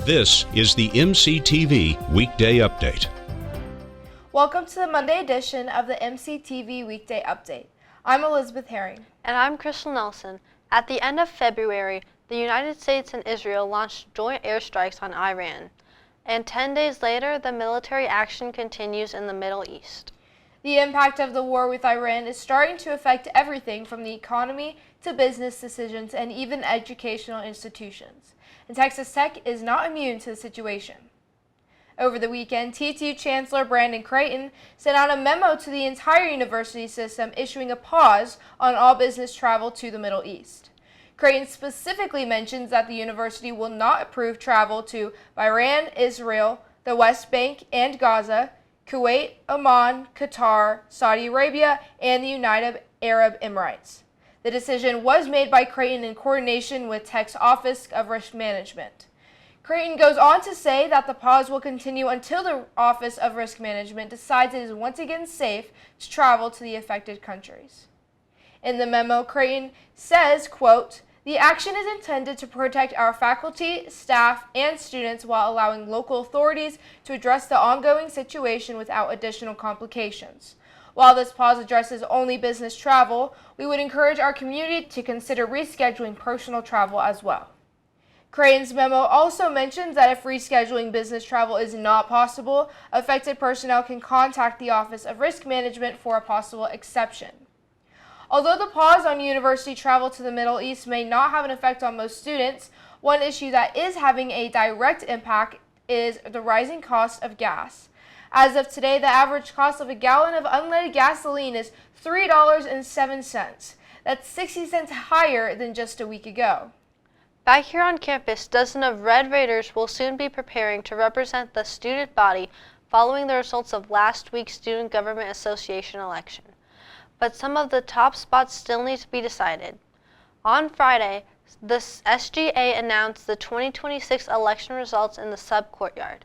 This is the MCTV Weekday Update. Welcome to the Monday edition of the MCTV Weekday Update. I'm Elisabeth Herring. And I'm Krystal Nelson. At the end of February, the United States and Israel launched joint airstrikes on Iran. And 10 days later, the military action continues in the Middle East. The impact of the war with Iran is starting to affect everything from the economy to business decisions and even educational institutions. And Texas Tech is not immune to the situation. Over the weekend, TTU Chancellor Brandon Creighton sent out a memo to the entire university system issuing a pause on all business travel to the Middle East. Creighton specifically mentions that the university will not approve travel to Bahrain, Israel, the West Bank and Gaza, Kuwait, Oman, Qatar, Saudi Arabia, and the United Arab Emirates. The decision was made by Creighton in coordination with Tech's Office of Risk Management. Creighton goes on to say that the pause will continue until the Office of Risk Management decides it is once again safe to travel to the affected countries. In the memo, Creighton says, quote, "The action is intended to protect our faculty, staff, and students while allowing local authorities to address the ongoing situation without additional complications. While this pause addresses only business travel, we would encourage our community to consider rescheduling personal travel as well." Creighton's memo also mentions that if rescheduling business travel is not possible, affected personnel can contact the Office of Risk Management for a possible exception. Although the pause on university travel to the Middle East may not have an effect on most students, one issue that is having a direct impact is the rising cost of gas. As of today, the average cost of a gallon of unleaded gasoline is $3.07. That's 60 cents higher than just a week ago. Back here on campus, dozens of Red Raiders will soon be preparing to represent the student body following the results of last week's Student Government Association election. But some of the top spots still need to be decided. On Friday, the SGA announced the 2026 election results in the sub-courtyard.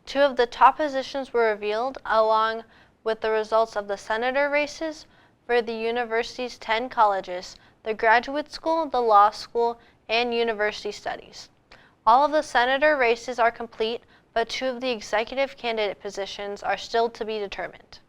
2 of the top positions were revealed, along with the results of the senator races for the university's 10 colleges, the graduate school, the law school, and university studies. All of the senator races are complete, but 2 of the executive candidate positions are still to be determined.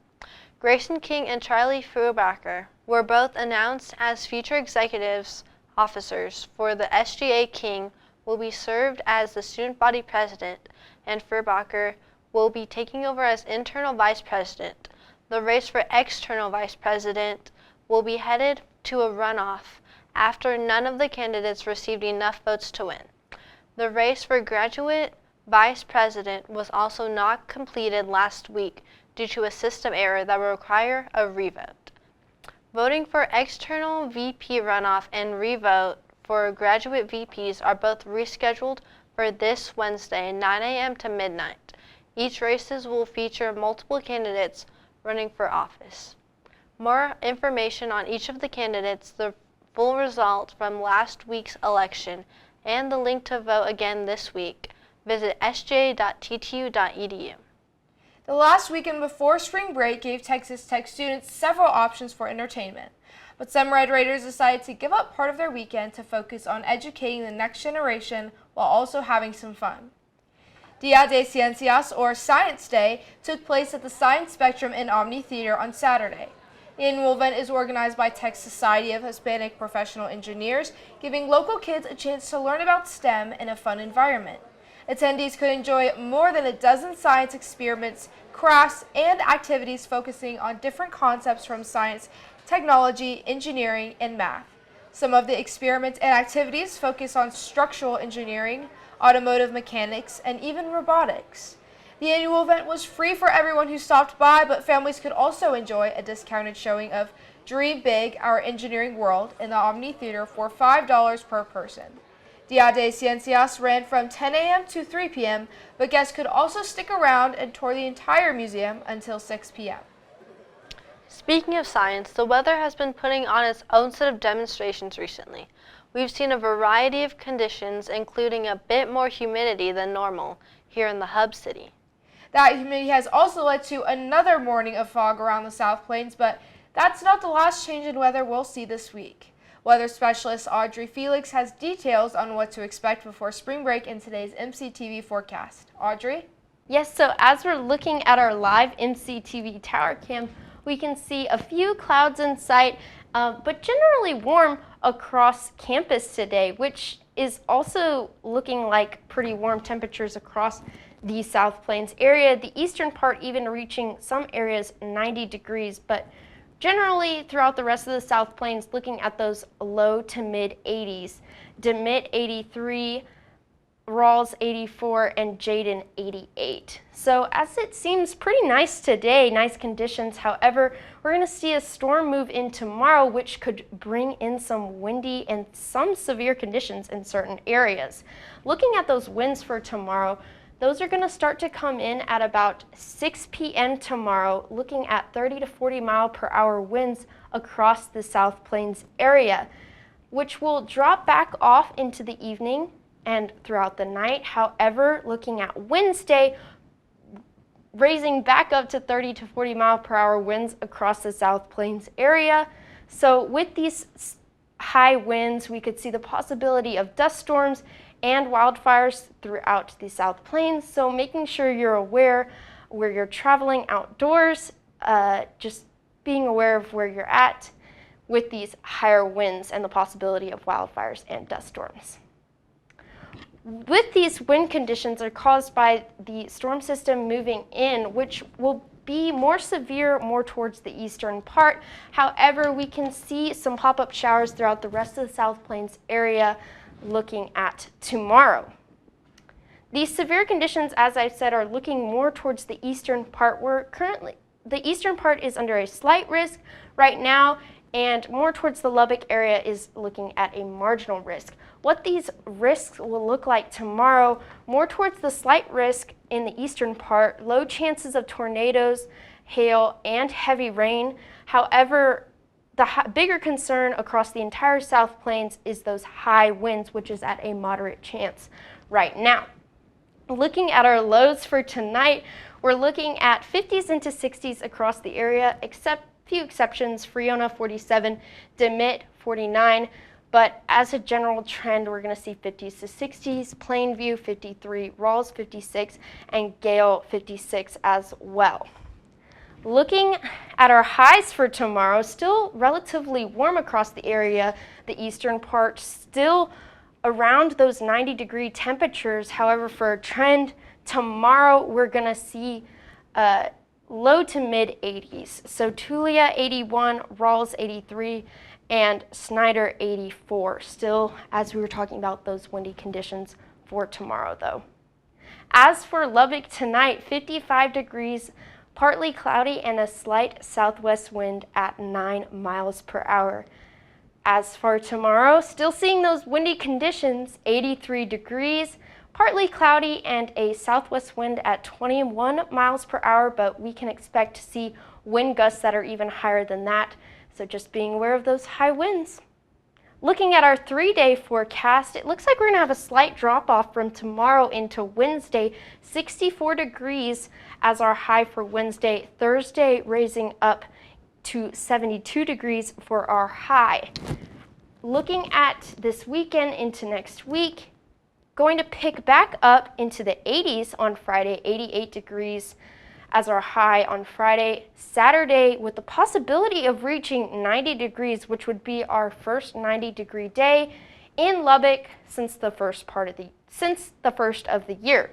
Grayson King and Charlie Furbacher were both announced as future executives officers for the SGA. King will be served as the student body president, and Furbacher will be taking over as internal vice president. The race for external vice president will be headed to a runoff after none of the candidates received enough votes to win. The race for graduate vice president was also not completed last week due to a system error that will require a revote. Voting for external VP runoff and revote for graduate VPs are both rescheduled for this Wednesday, 9 a.m. to midnight. Each races will feature multiple candidates running for office. More information on each of the candidates, the full result from last week's election, and the link to vote again this week, visit sja.ttu.edu. The last weekend before spring break gave Texas Tech students several options for entertainment, but some Red Raiders decided to give up part of their weekend to focus on educating the next generation while also having some fun. Dia de Ciencias, or Science Day, took place at the Science Spectrum in Omni Theater on Saturday. The annual event is organized by Tech's Society of Hispanic Professional Engineers, giving local kids a chance to learn about STEM in a fun environment. Attendees could enjoy more than a dozen science experiments, crafts, and activities focusing on different concepts from science, technology, engineering, and math. Some of the experiments and activities focus on structural engineering, automotive mechanics, and even robotics. The annual event was free for everyone who stopped by, but families could also enjoy a discounted showing of Dream Big, Our Engineering World in the Omni Theater for $5 per person. Dia de Ciencias ran from 10 a.m. to 3 p.m., but guests could also stick around and tour the entire museum until 6 p.m. Speaking of science, the weather has been putting on its own set of demonstrations recently. We've seen a variety of conditions, including a bit more humidity than normal here in the hub city. That humidity has also led to another morning of fog around the South Plains, but that's not the last change in weather we'll see this week. Weather specialist Audrey Felux has details on what to expect before spring break in today's MCTV forecast. Audrey? Yes, so as we're looking at our live MCTV tower cam, we can see a few clouds in sight, but generally warm across campus today, which is also looking like pretty warm temperatures across the South Plains area. The eastern part even reaching some areas 90 degrees, but generally throughout the rest of the South Plains looking at those low to mid 80s. DeMitt 83, Rawls 84, and Jaden 88. So as it seems pretty nice today, nice conditions. However, we're going to see a storm move in tomorrow, which could bring in some windy and some severe conditions in certain areas. Looking at those winds for tomorrow, those are going to start to come in at about 6 p.m. tomorrow, looking at 30 to 40 mile per hour winds across the South Plains area, which will drop back off into the evening and throughout the night. However, looking at Wednesday, raising back up to 30 to 40 mile per hour winds across the South Plains area. So with these high winds, we could see the possibility of dust storms and wildfires throughout the South Plains. So making sure you're aware where you're traveling outdoors, just being aware of where you're at with these higher winds and the possibility of wildfires and dust storms. With these wind conditions are caused by the storm system moving in, which will be more severe more towards the eastern part. However, we can see some pop-up showers throughout the rest of the South Plains area looking at tomorrow. These severe conditions, as I said, are looking more towards the eastern part. The eastern part is under a slight risk right now, and more towards the Lubbock area is looking at a marginal risk. What these risks will look like tomorrow, more towards the slight risk in the eastern part, low chances of tornadoes, hail, and heavy rain. However, the bigger concern across the entire South Plains is those high winds, which is at a moderate chance right now. Looking at our lows for tonight, we're looking at 50s into 60s across the area, except few exceptions, Friona 47, DeMitt 49, but as a general trend, we're going to see 50s to 60s, Plainview 53, Rawls 56, and Gale 56 as well. Looking at our highs for tomorrow, still relatively warm across the area, the eastern part still around those 90-degree temperatures. However, for a trend, tomorrow we're going to see low to mid 80s. So Tulia 81, Rawls 83, and Snyder 84. Still, as we were talking about, those windy conditions for tomorrow though. As for Lubbock tonight, 55 degrees, partly cloudy, and a slight southwest wind at 9 miles per hour. As for tomorrow, still seeing those windy conditions, 83 degrees, partly cloudy, and a southwest wind at 21 miles per hour, but we can expect to see wind gusts that are even higher than that, so just being aware of those high winds. Looking at our 3-day forecast, it looks like we're going to have a slight drop-off from tomorrow into Wednesday, 64 degrees as our high for Wednesday, Thursday raising up to 72 degrees for our high. Looking at this weekend into next week, going to pick back up into the 80s on Friday, 88 degrees as our high on Friday. Saturday with the possibility of reaching 90 degrees, which would be our first 90-degree day in Lubbock since the first of the year.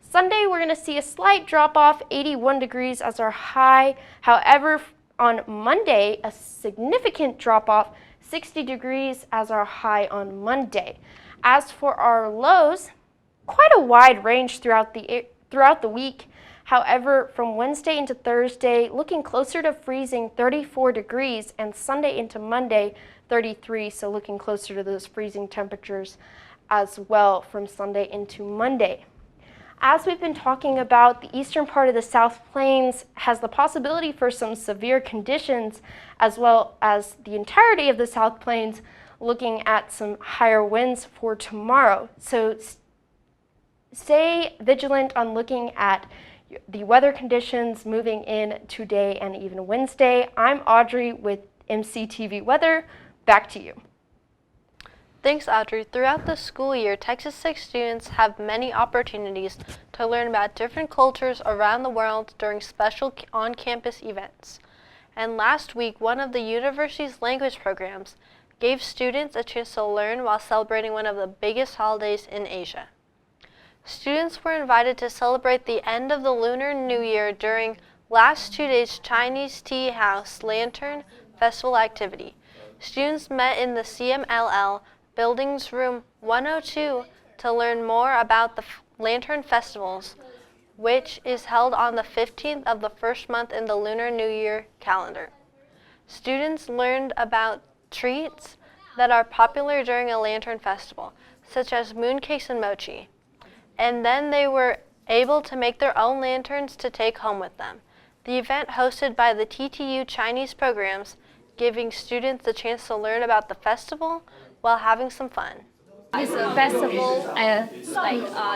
Sunday we're going to see a slight drop off, 81 degrees as our high. However, on Monday, a significant drop off, 60 degrees as our high on Monday. As for our lows, quite a wide range throughout the week. However, from Wednesday into Thursday, looking closer to freezing, 34 degrees, and Sunday into Monday, 33, so looking closer to those freezing temperatures as well from Sunday into Monday. As we've been talking about, the eastern part of the South Plains has the possibility for some severe conditions, as well as the entirety of the South Plains looking at some higher winds for tomorrow. So stay vigilant on looking at the weather conditions moving in today and even Wednesday. I'm Audrey with MCTV Weather. Back to you. Thanks, Audrey. Throughout the school year, Texas Tech students have many opportunities to learn about different cultures around the world during special on-campus events. And last week, one of the university's language programs gave students a chance to learn while celebrating one of the biggest holidays in Asia. Students were invited to celebrate the end of the Lunar New Year during last 2 days' Chinese Tea House Lantern Festival activity. Students met in the CMLL Buildings Room 102 to learn more about the Lantern Festivals, which is held on the 15th of the first month in the Lunar New Year calendar. Students learned about treats that are popular during a Lantern Festival, such as mooncakes and mochi, and then they were able to make their own lanterns to take home with them. The event hosted by the TTU Chinese programs, giving students the chance to learn about the festival while having some fun. It's a festival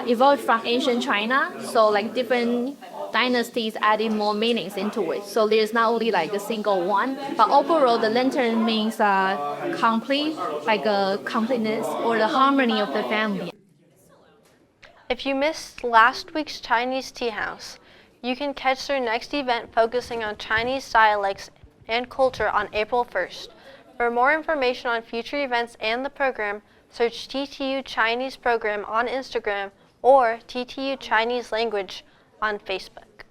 evolved from ancient China, so different dynasties added more meanings into it. So there's not only a single one, but overall the lantern means complete, a completeness or the harmony of the family. If you missed last week's Chinese Tea House, you can catch their next event focusing on Chinese dialects and culture on April 1st. For more information on future events and the program, search TTU Chinese Program on Instagram or TTU Chinese Language on Facebook.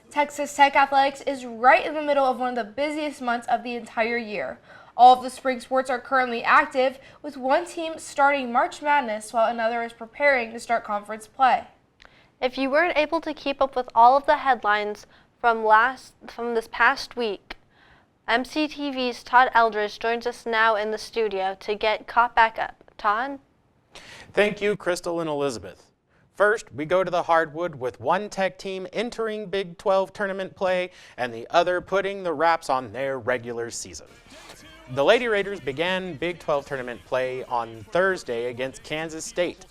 Texas Tech Athletics is right in the middle of one of the busiest months of the entire year. All of the spring sports are currently active, with one team starting March Madness while another is preparing to start conference play. If you weren't able to keep up with all of the headlines from this past week, MCTV's Todd Eldridge joins us now in the studio to get caught back up. Todd? Thank you, Krystal and Elisabeth. First, we go to the hardwood with one Tech team entering Big 12 tournament play and the other putting the wraps on their regular season. The Lady Raiders began Big 12 tournament play on Thursday against Kansas State.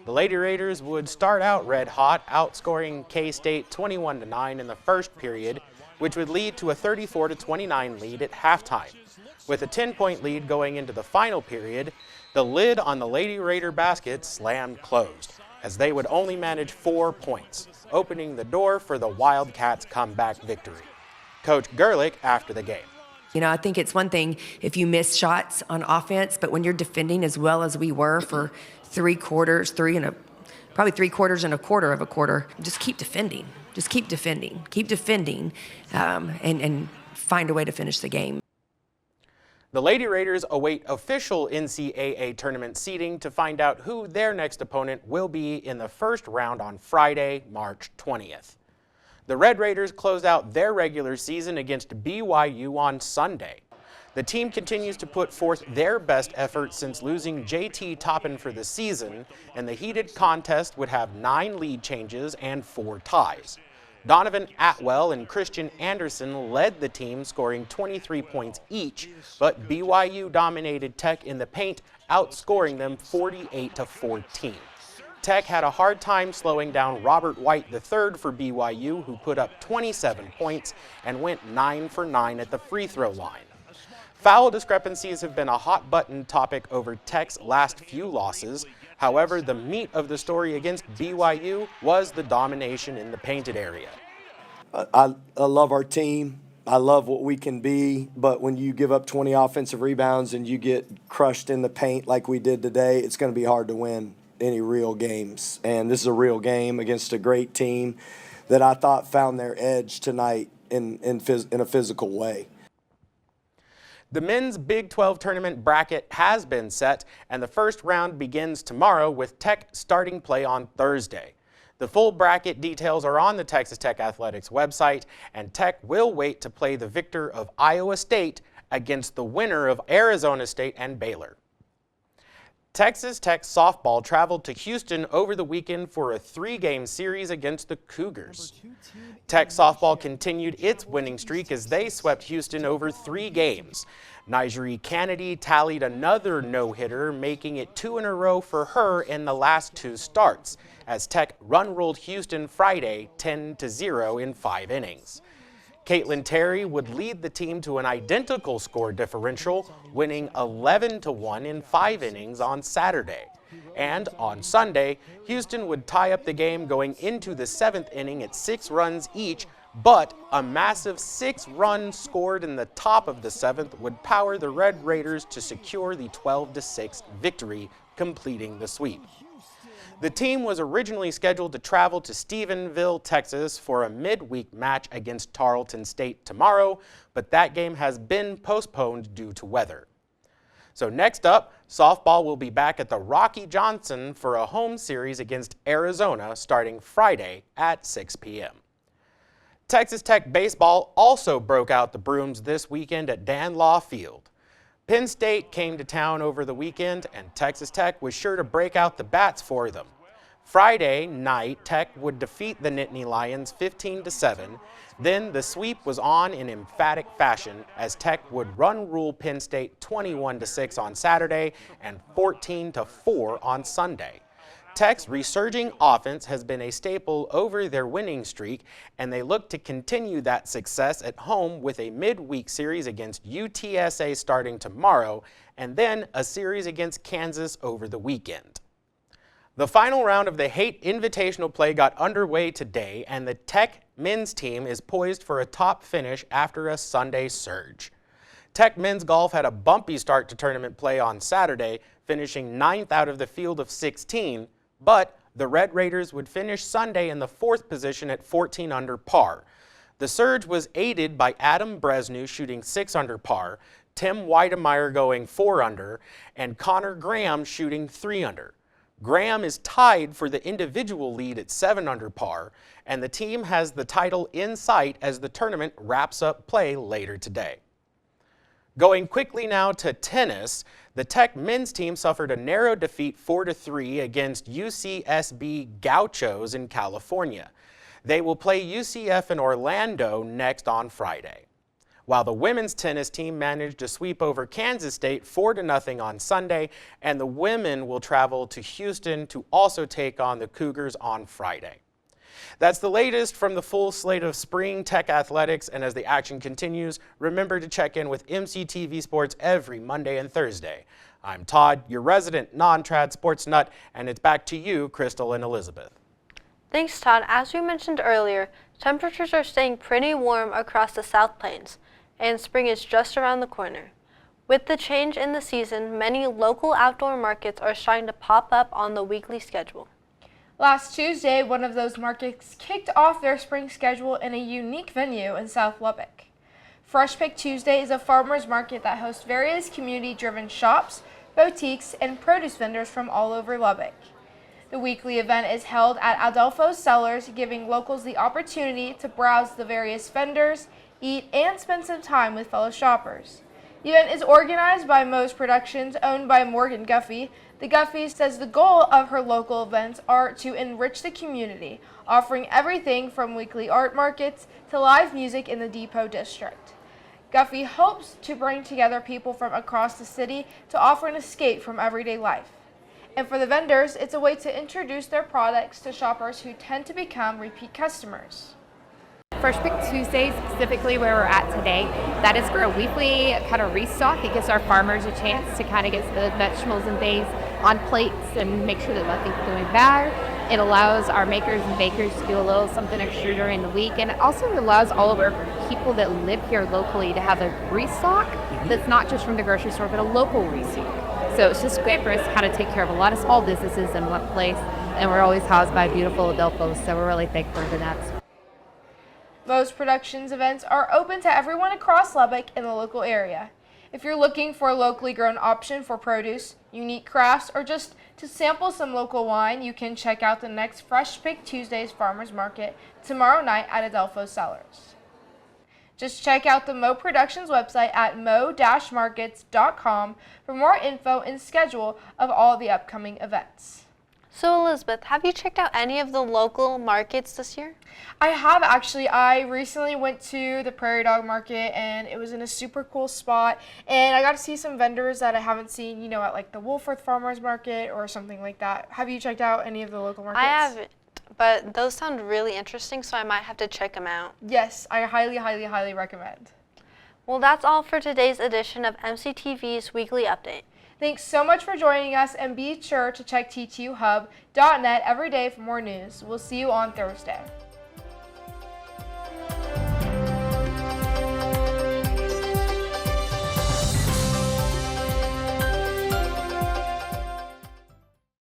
The Lady Raiders would start out red hot, outscoring K-State 21-9 in the first period, which would lead to a 34-29 lead at halftime. With a 10-point lead going into the final period, the lid on the Lady Raider basket slammed closed, as they would only manage 4 points, opening the door for the Wildcats' comeback victory. Coach Gerlich after the game. I think it's one thing if you miss shots on offense, but when you're defending as well as we were for probably 3 quarters and a quarter of a quarter, just keep defending. Just keep defending, and find a way to finish the game. The Lady Raiders await official NCAA tournament seeding to find out who their next opponent will be in the first round on Friday, March 20th. The Red Raiders close out their regular season against BYU on Sunday. The team continues to put forth their best effort since losing JT Toppin for the season, and the heated contest would have 9 lead changes and 4 ties. Donovan Atwell and Christian Anderson led the team, scoring 23 points each, but BYU dominated Tech in the paint, outscoring them 48-14. Tech had a hard time slowing down Robert White III for BYU, who put up 27 points and went 9 for 9 at the free throw line. Foul discrepancies have been a hot-button topic over Tech's last few losses. However, the meat of the story against BYU was the domination in the painted area. I love our team. I love what we can be, but when you give up 20 offensive rebounds and you get crushed in the paint like we did today, it's going to be hard to win any real games. And this is a real game against a great team that I thought found their edge tonight in a physical way. The men's Big 12 tournament bracket has been set, and the first round begins tomorrow with Tech starting play on Thursday. The full bracket details are on the Texas Tech Athletics website, and Tech will wait to play the victor of Iowa State against the winner of Arizona State and Baylor. Texas Tech softball traveled to Houston over the weekend for a 3-game series against the Cougars. Tech softball continued its winning streak as they swept Houston over 3 games. Nigeri Kennedy tallied another no-hitter, making it 2 in a row for her in the last 2 starts, as Tech run-ruled Houston Friday 10-0 in 5 innings. Caitlin Terry would lead the team to an identical score differential, winning 11-1 in 5 innings on Saturday. And on Sunday, Houston would tie up the game going into the 7th inning at 6 runs each, but a massive 6 runs scored in the top of the 7th would power the Red Raiders to secure the 12-6 victory, completing the sweep. The team was originally scheduled to travel to Stephenville, Texas for a midweek match against Tarleton State tomorrow, but that game has been postponed due to weather. So next up, softball will be back at the Rocky Johnson for a home series against Arizona starting Friday at 6 p.m. Texas Tech baseball also broke out the brooms this weekend at Dan Law Field. Penn State came to town over the weekend, and Texas Tech was sure to break out the bats for them. Friday night, Tech would defeat the Nittany Lions 15-7. Then the sweep was on in emphatic fashion as Tech would run-rule Penn State 21-6 on Saturday and 14-4 on Sunday. Tech's resurging offense has been a staple over their winning streak, and they look to continue that success at home with a midweek series against UTSA starting tomorrow, and then a series against Kansas over the weekend. The final round of the Haight Invitational play got underway today, and the Tech men's team is poised for a top finish after a Sunday surge. Tech men's golf had a bumpy start to tournament play on Saturday, finishing 9th out of the field of 16, but the Red Raiders would finish Sunday in the 4th position at 14 under par. The surge was aided by Adam Bresnew shooting 6 under par, Tim Weidemeyer going 4 under, and Connor Graham shooting 3 under. Graham is tied for the individual lead at 7 under par, and the team has the title in sight as the tournament wraps up play later today. Going quickly now to tennis, the Tech men's team suffered a narrow defeat 4-3 against UCSB Gauchos in California. They will play UCF in Orlando next on Friday. While the women's tennis team managed to sweep over Kansas State 4-0 on Sunday, and the women will travel to Houston to also take on the Cougars on Friday. That's the latest from the full slate of spring Tech athletics, and as the action continues, remember to check in with MCTV Sports every Monday and Thursday. I'm Todd, your resident non-trad sports nut, and it's back to you, Krystal and Elizabeth. Thanks, Todd. As we mentioned earlier, temperatures are staying pretty warm across the South Plains, and spring is just around the corner. With the change in the season, many local outdoor markets are starting to pop up on the weekly schedule. Last Tuesday, one of those markets kicked off their spring schedule in a unique venue in South Lubbock. Fresh Pick Tuesday is a farmers market that hosts various community-driven shops, boutiques, and produce vendors from all over Lubbock. The weekly event is held at Adolfo's Cellars, giving locals the opportunity to browse the various vendors, eat, and spend some time with fellow shoppers. The event is organized by Moe's Productions, owned by Morgan Guffey. The Guffey says the goal of her local events are to enrich the community, offering everything from weekly art markets to live music in the Depot District. Guffey hopes to bring together people from across the city to offer an escape from everyday life. And for the vendors, it's a way to introduce their products to shoppers who tend to become repeat customers. Fresh Pick Tuesday, specifically where we're at today, that is for a weekly kind of restock. It gives our farmers a chance to kind of get the vegetables and things on plates and make sure that nothing's going bad. It allows our makers and bakers to do a little something extra during the week, and it also allows all of our people that live here locally to have a restock that's not just from the grocery store, but a local restock. So it's just great for us to kind of take care of a lot of small businesses in one place, and we're always housed by beautiful Adolfo's, so we're really thankful for that. Moe's Productions events are open to everyone across Lubbock in the local area. If you're looking for a locally grown option for produce, unique crafts, or just to sample some local wine, you can check out the next Fresh Pick Tuesdays Farmers Market tomorrow night at Adolfo's Cellars. Just check out the Moe Productions website at mo-markets.com for more info and schedule of all the upcoming events. So Elizabeth, have you checked out any of the local markets this year? I have actually. I recently went to the Prairie Dog Market, and it was in a super cool spot, and I got to see some vendors that I haven't seen, you know, at like the Wolfforth Farmers Market or something like that. Have you checked out any of the local markets? I haven't. but those sound really interesting, so I might have to check them out. Yes, I highly, highly, highly recommend. Well, that's all for today's edition of MCTV's Weekly Update. Thanks so much for joining us, and be sure to check ttuhub.net every day for more news. We'll see you on Thursday.